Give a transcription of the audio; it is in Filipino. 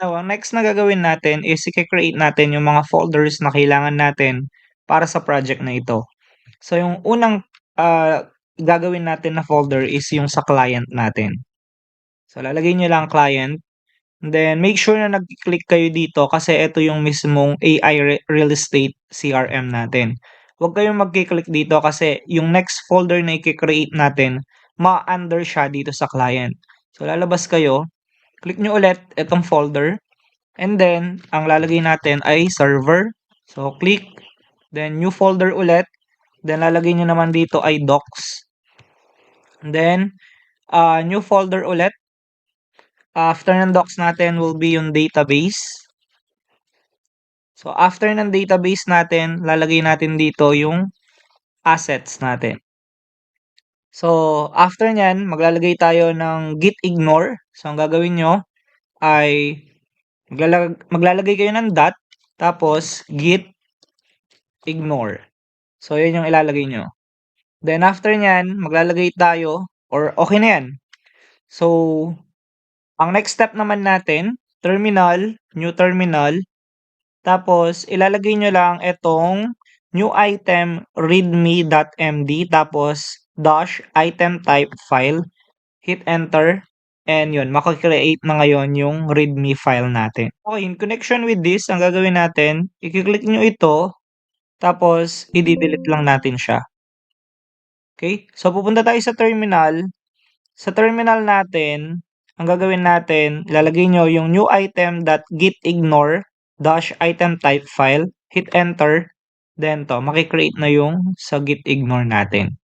Now, ang next na gagawin natin is i-create natin yung mga folders na kailangan natin para sa project na ito. So, yung unang gagawin natin na folder is yung sa client natin. So, lalagay nyo lang client. Then, make sure na nag-click kayo dito kasi ito yung mismong AI Real Estate CRM natin. Huwag kayong mag-click dito kasi yung next folder na i-create natin, ma-under siya dito sa client. So, lalabas kayo, click nyo ulit itong folder. And then, ang lalagay natin ay server. So, click. Then, new folder ulit. Then, lalagay nyo naman dito ay docs. And then, new folder ulit. After ng docs natin will be yung database. So, after ng database natin, lalagay natin dito yung assets natin. So, after nyan, maglalagay tayo ng git ignore. So, ang gagawin nyo ay maglalagay kayo ng dot, tapos git ignore. So, yun yung ilalagay nyo. Then, after nyan, maglalagay tayo, or okay na yan. So, ang next step naman natin, terminal, new terminal, tapos ilalagay nyo lang itong new item readme.md, tapos dash item type file, hit enter, and yun, makakreate na ngayon yung readme file natin. Okay, in connection with this, ang gagawin natin, i-click nyo ito, tapos i-delete lang natin siya. Okay, so pupunta tayo sa terminal. Sa terminal natin, ang gagawin natin, ilalagay nyo yung new item.gitignore dash item type file, hit enter, then to, makikreate na yung sa gitignore natin.